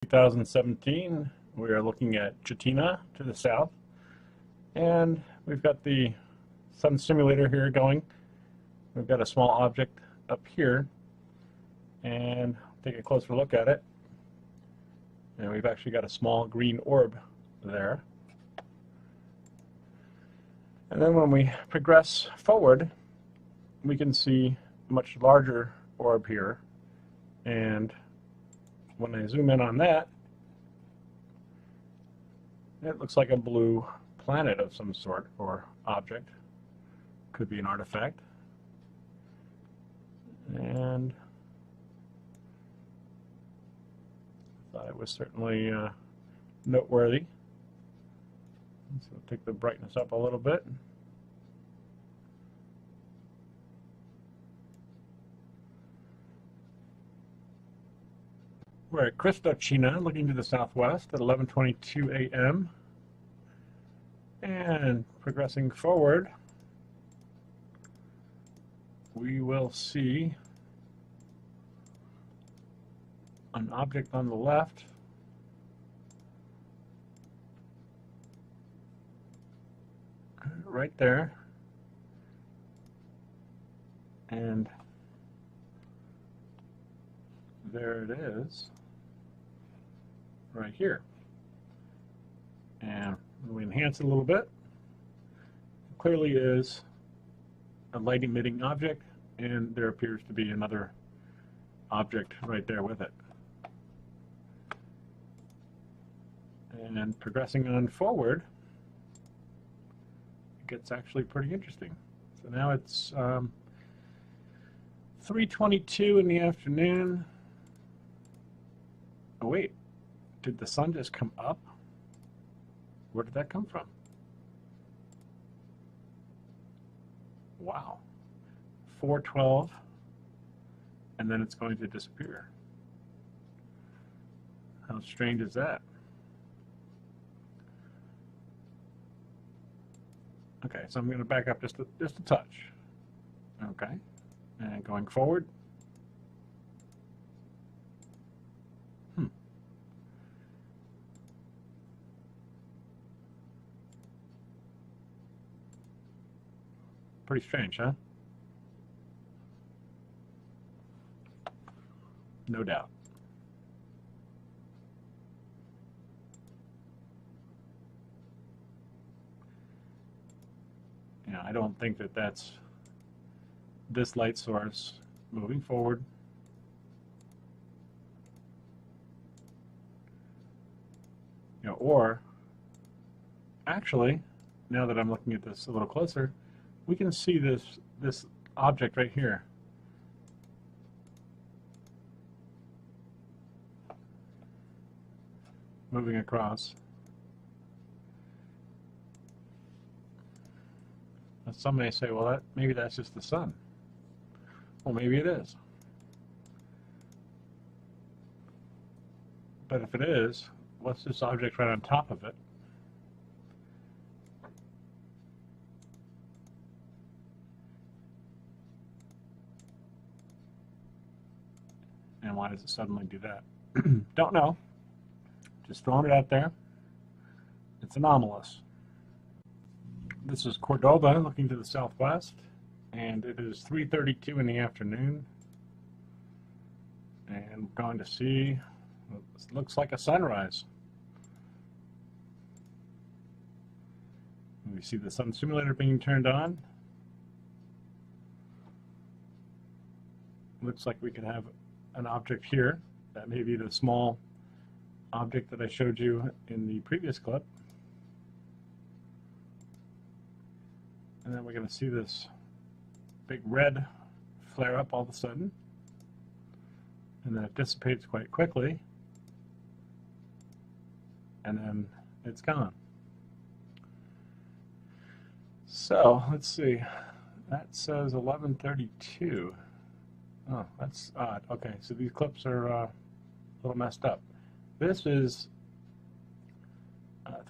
2017, we are looking at Chatina to the south, and we've got the sun simulator here going. We've got a small object up here, and take a closer look at it, and we've actually got a small green orb there. And then when we progress forward, we can see a much larger orb here, and when I zoom in on that, it looks like a blue planet of some sort or object. Could be an artifact. And I thought it was certainly noteworthy. So take the brightness up a little bit. We're at Christochina, looking to the southwest at 11:22 a.m. And progressing forward, we will see an object on the left. Right there. And there it is. Right here. And we enhance it a little bit. It clearly is a light emitting object, and there appears to be another object right there with it. And progressing on forward, it gets actually pretty interesting. So now it's 3:22 in the afternoon. Oh wait, did the sun just come up? Where did that come from? Wow. 4:12, and then it's going to disappear. How strange is that? Okay, so I'm going to back up just a touch. Okay, and going forward. Pretty strange, huh? No doubt. Yeah, I don't think that that's this light source moving forward. You know, or actually, now that I'm looking at this a little closer, we can see this object right here. Moving across. Now some may say, well, maybe that's just the sun. Well, maybe it is. But if it is, what's this object right on top of it? And why does it suddenly do that? Don't know. Just throwing it out there. It's anomalous. This is Cordoba, looking to the southwest, and it is 3:32 in the afternoon. And we're going to see, it looks like a sunrise. We see the sun simulator being turned on. Looks like we could have an object here. That may be the small object that I showed you in the previous clip. And then we're going to see this big red flare up all of a sudden. And then it dissipates quite quickly. And then it's gone. So, let's see. That says 11:32. Oh, that's odd. Okay, so these clips are a little messed up. This is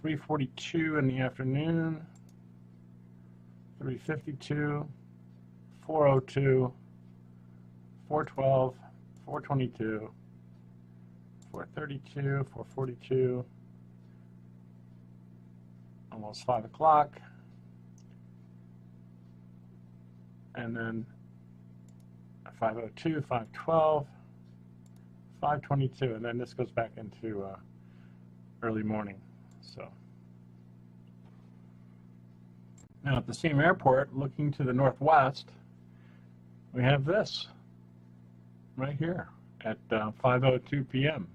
3:42 in the afternoon, 3:52, 4:02, 4:12, 4:22, 4:32, 4:42, almost 5 o'clock, and then 5:02, 5:12, 5:22, and then this goes back into early morning. So now at the same airport, looking to the northwest, we have this right here at 5:02 p.m.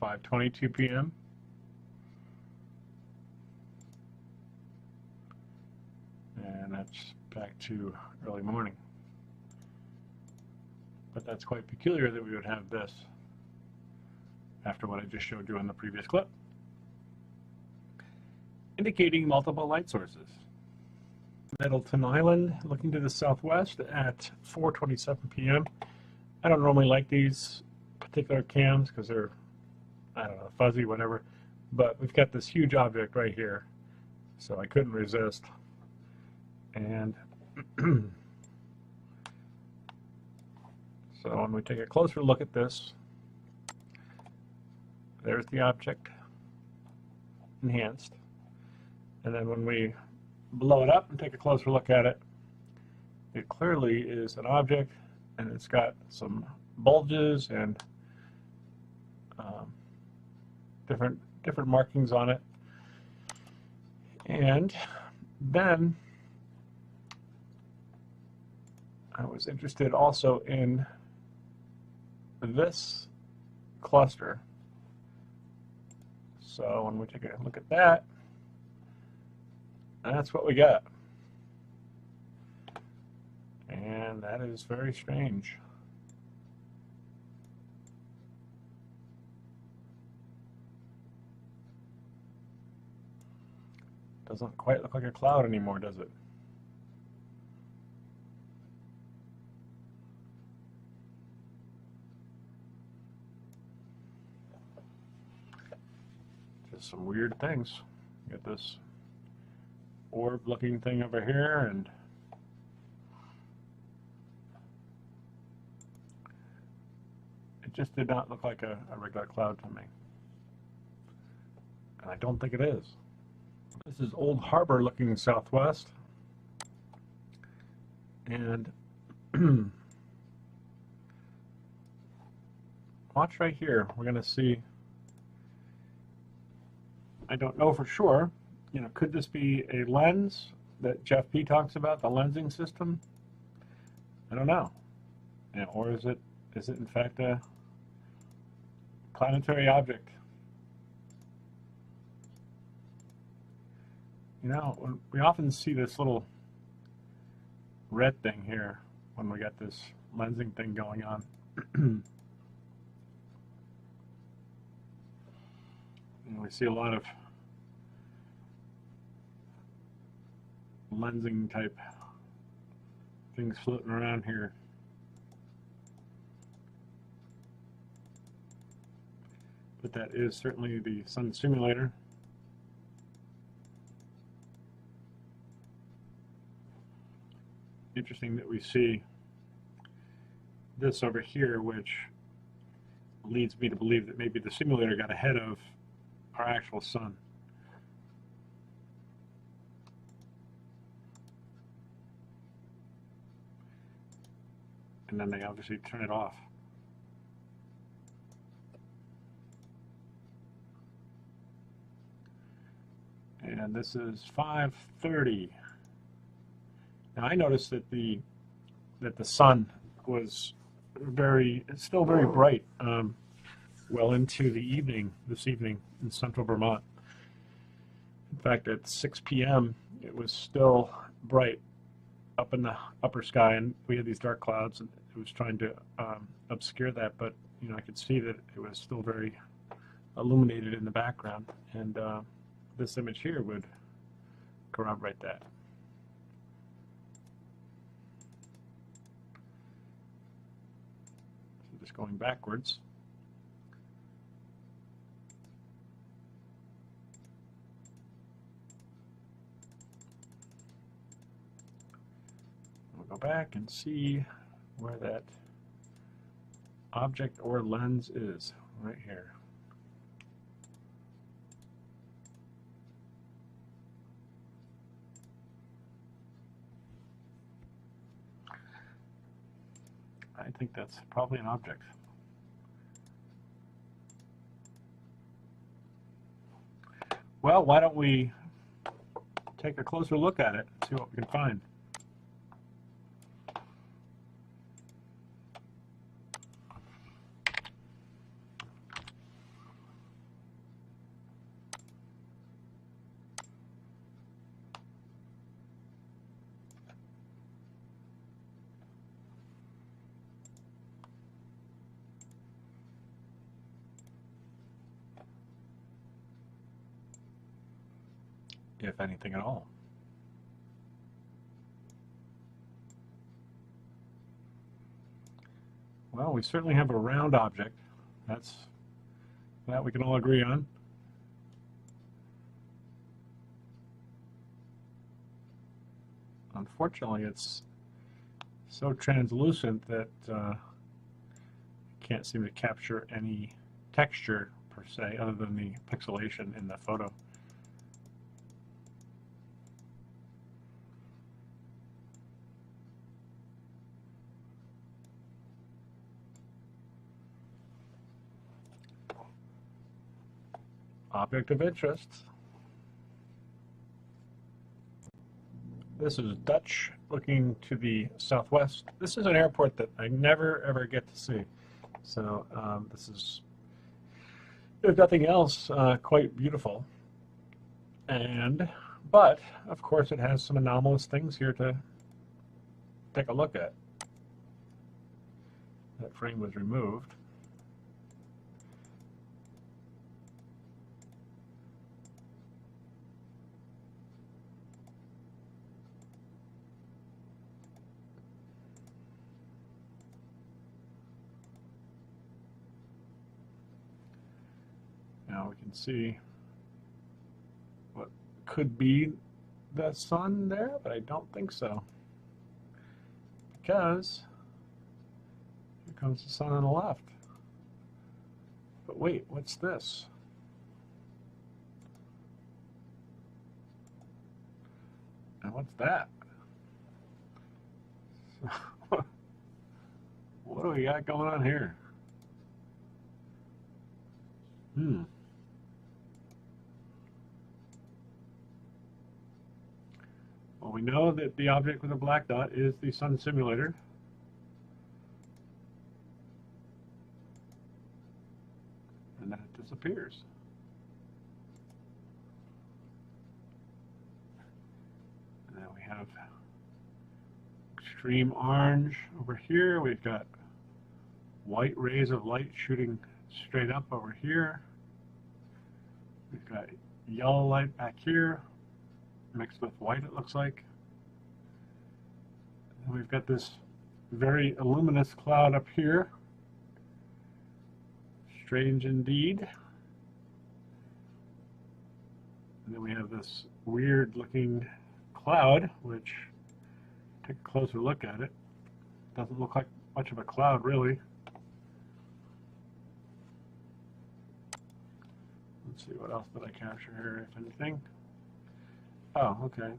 (5:22 p.m.) and that's back to early morning. But that's quite peculiar that we would have this after what I just showed you in the previous clip, indicating multiple light sources. Middleton Island, looking to the southwest at 4:27 p.m. I don't normally like these particular cams because they're, I don't know, fuzzy, whatever, but we've got this huge object right here, so I couldn't resist. And so when we take a closer look at this, there's the object enhanced. And then when we blow it up and take a closer look at it, it clearly is an object, and it's got some bulges and different markings on it. And then I was interested also in this cluster. So when we take a look at that, that's what we got. And that is very strange. Doesn't quite look like a cloud anymore, does it? Just some weird things. Get this orb-looking thing over here, and it just did not look like a regular cloud to me. And I don't think it is. This is Old Harbor looking southwest, and watch right here. We're going to see, I don't know for sure, you know, could this be a lens that Jeff P. talks about, the lensing system? I don't know. Yeah, or is it in fact a planetary object? You know, we often see this little red thing here when we got this lensing thing going on. And we see a lot of lensing type things floating around here. But that is certainly the sun simulator. Interesting that we see this over here, which leads me to believe that maybe the simulator got ahead of our actual sun. And then they obviously turn it off. And this is 5:30. Now I noticed that the sun was still very bright well into the evening, this evening in central Vermont. In fact, at 6 p.m. it was still bright up in the upper sky, and we had these dark clouds, and it was trying to obscure that, but you know, I could see that it was still very illuminated in the background, and this image here would corroborate that. So just going backwards. We'll go back and see where that object or lens is, right here. I think that's probably an object. Well, why don't we take a closer look at it and see what we can find. If anything at all. Well, we certainly have a round object. That we can all agree on. Unfortunately, it's so translucent that can't seem to capture any texture per se, other than the pixelation in the photo. Object of interest. This is Dutch looking to the southwest. This is an airport that I never ever get to see. So this is, if nothing else, quite beautiful. But of course it has some anomalous things here to take a look at. That frame was removed. Now we can see what could be the sun there, but I don't think so. Because here comes the sun on the left. But wait, what's this? And what's that? What do we got going on here? Well, we know that the object with a black dot is the sun simulator. And then it disappears. And then we have extreme orange over here. We've got white rays of light shooting straight up over here. We've got yellow light back here, mixed with white, it looks like. And we've got this very luminous cloud up here. Strange indeed. And then we have this weird looking cloud, which, take a closer look at it, doesn't look like much of a cloud really. Let's see, what else did I capture here, if anything? Oh, okay.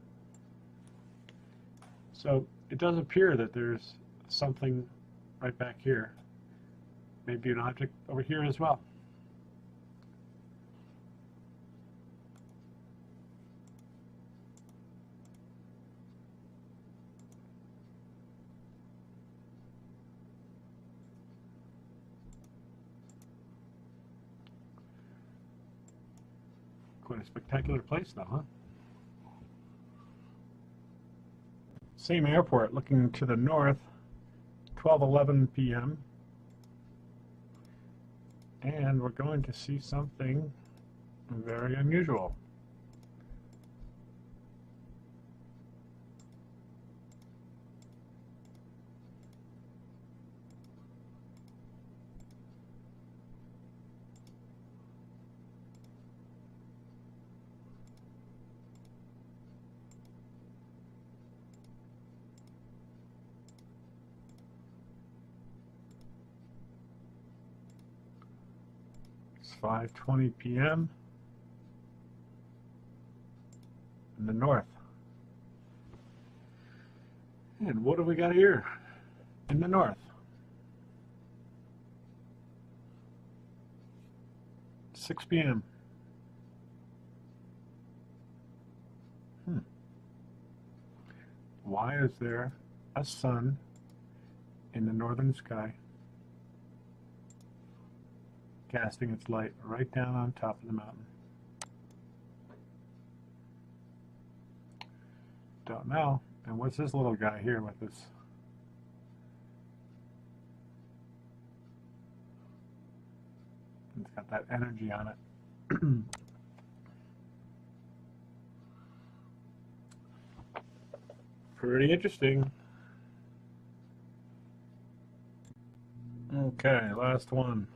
So it does appear that there's something right back here. Maybe an object over here as well. Quite a spectacular place though, huh? Same airport looking to the north, 12:11 p.m. And we're going to see something very unusual. 5:20 p.m. in the north. And what do we got here in the north? 6 p.m. Why is there a sun in the northern sky casting its light right down on top of the mountain? Don't know. And what's this little guy here with this? It's got that energy on it. Pretty interesting. Okay, last one.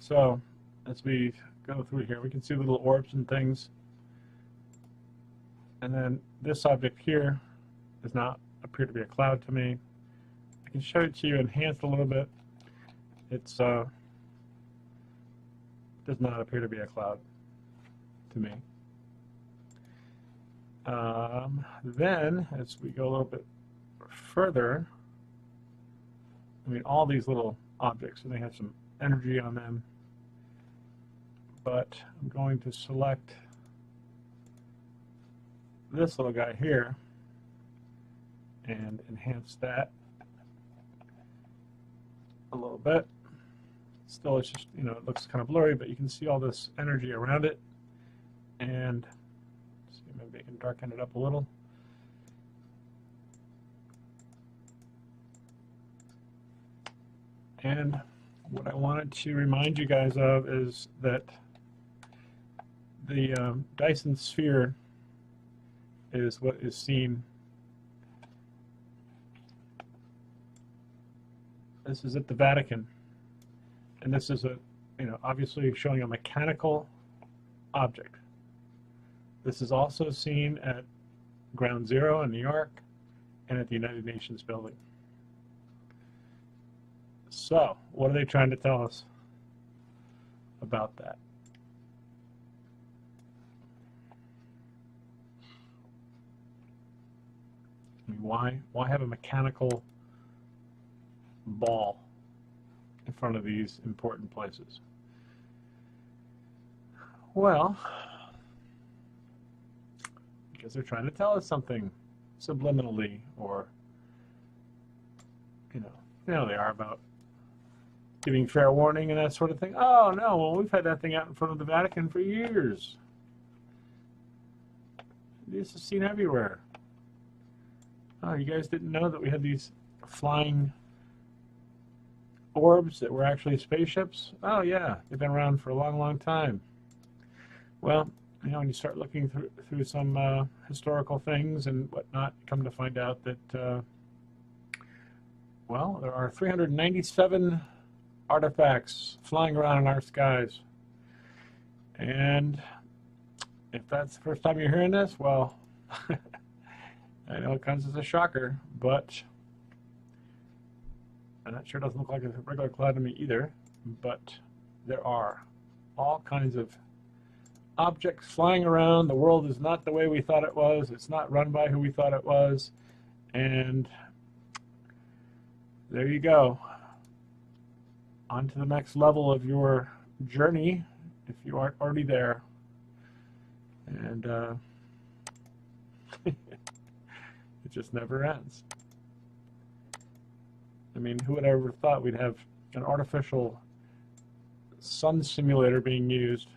So, as we go through here, we can see little orbs and things. And then this object here does not appear to be a cloud to me. I can show it to you enhanced a little bit. It's does not appear to be a cloud to me. Then, as we go a little bit further, I mean, all these little objects, and they have some energy on them, but I'm going to select this little guy here and enhance that a little bit. Still, it's just, you know, it looks kind of blurry, but you can see all this energy around it. And see, maybe I can darken it up a little. And what I wanted to remind you guys of is that the Dyson sphere is what is seen. This is at the Vatican, and this is a, you know, obviously showing a mechanical object. This is also seen at Ground Zero in New York and at the United Nations building. So, what are they trying to tell us about that? I mean, why have a mechanical ball in front of these important places? Well, because they're trying to tell us something subliminally, or you know they are about giving fair warning and that sort of thing. Oh no, well, we've had that thing out in front of the Vatican for years. This is seen everywhere. Oh, you guys didn't know that we had these flying orbs that were actually spaceships? Oh yeah, they've been around for a long, long time. Well, you know, when you start looking through some historical things and whatnot, you come to find out that, well, there are 397 artifacts flying around in our skies. And if that's the first time you're hearing this, well, I know it comes as a shocker, but and that sure doesn't look like a regular cloud to me either, but there are all kinds of objects flying around. The world is not the way we thought it was. It's not run by who we thought it was. And there you go. On to the next level of your journey, if you aren't already there. And it just never ends. I mean, who would ever thought we'd have an artificial sun simulator being used?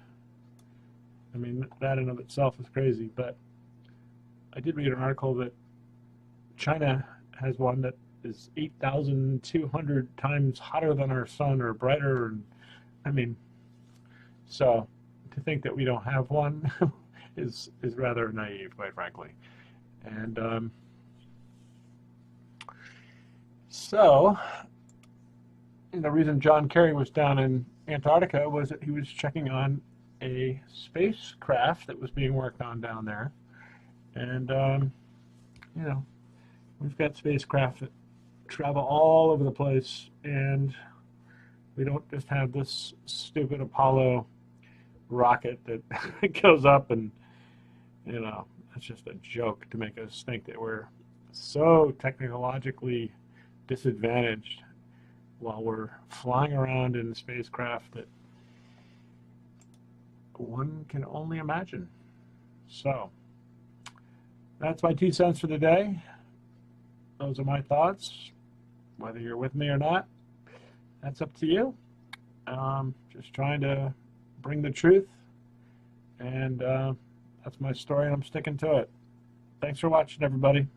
I mean, that in of itself is crazy, but I did read an article that China has one that is 8,200 times hotter than our sun, or brighter. And I mean, so to think that we don't have one is rather naive, quite frankly. And so, and the reason John Kerry was down in Antarctica was that he was checking on a spacecraft that was being worked on down there. And, you know, we've got spacecraft that travel all over the place, and we don't just have this stupid Apollo rocket that goes up, and it's just a joke to make us think that we're so technologically disadvantaged while we're flying around in a spacecraft that one can only imagine. So that's my 2 cents for the day. Those are my thoughts. Whether you're with me or not, that's up to you. Just trying to bring the truth, and that's my story, and I'm sticking to it. Thanks for watching, everybody.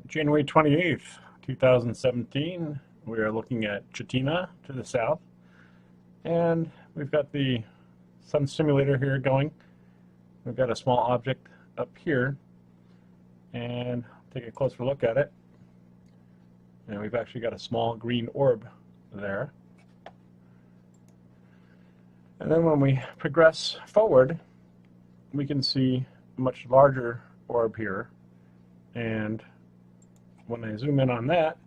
January 28th, 2017, we are looking at Chitina to the south, and we've got the sun simulator here going. We've got a small object up here, and take a closer look at it. And we've actually got a small green orb there. And then when we progress forward, we can see a much larger orb here. And when I zoom in on that,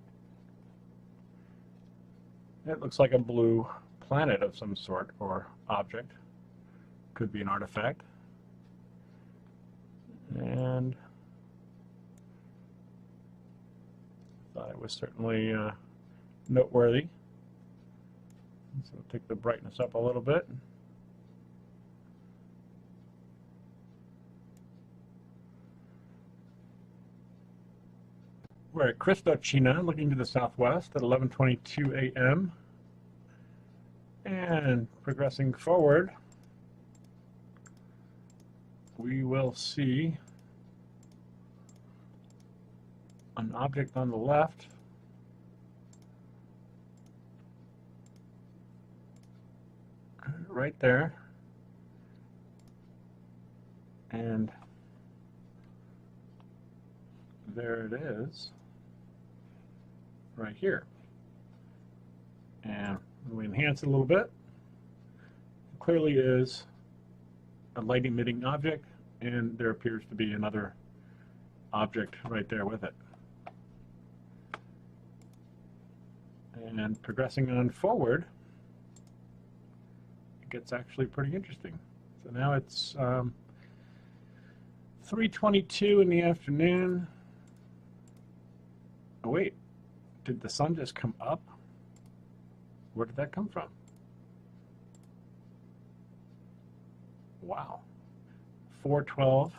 it looks like a blue planet of some sort or object. Could be an artifact. And I thought it was certainly noteworthy. So I'll take the brightness up a little bit. We're at Christochina, looking to the southwest at 11:22 a.m. And progressing forward, we will see an object on the left right there, and there it is right here. And we enhance it a little bit. It clearly is a light emitting object, and there appears to be another object right there with it. And progressing on forward, it gets actually pretty interesting. So now it's 3:22 in the afternoon. Oh wait, did the sun just come up? Where did that come from? Wow. 4:12,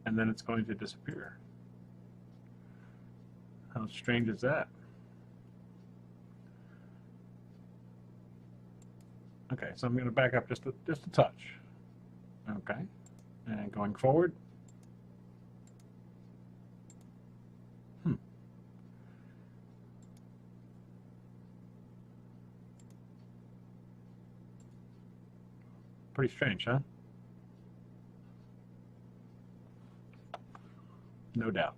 and then it's going to disappear. How strange is that? Okay, so I'm going to back up just a touch. Okay, and going forward. Pretty strange, huh? No doubt.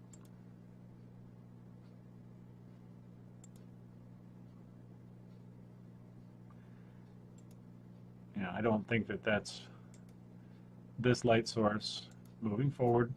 Yeah, I don't think that that's this light source moving forward.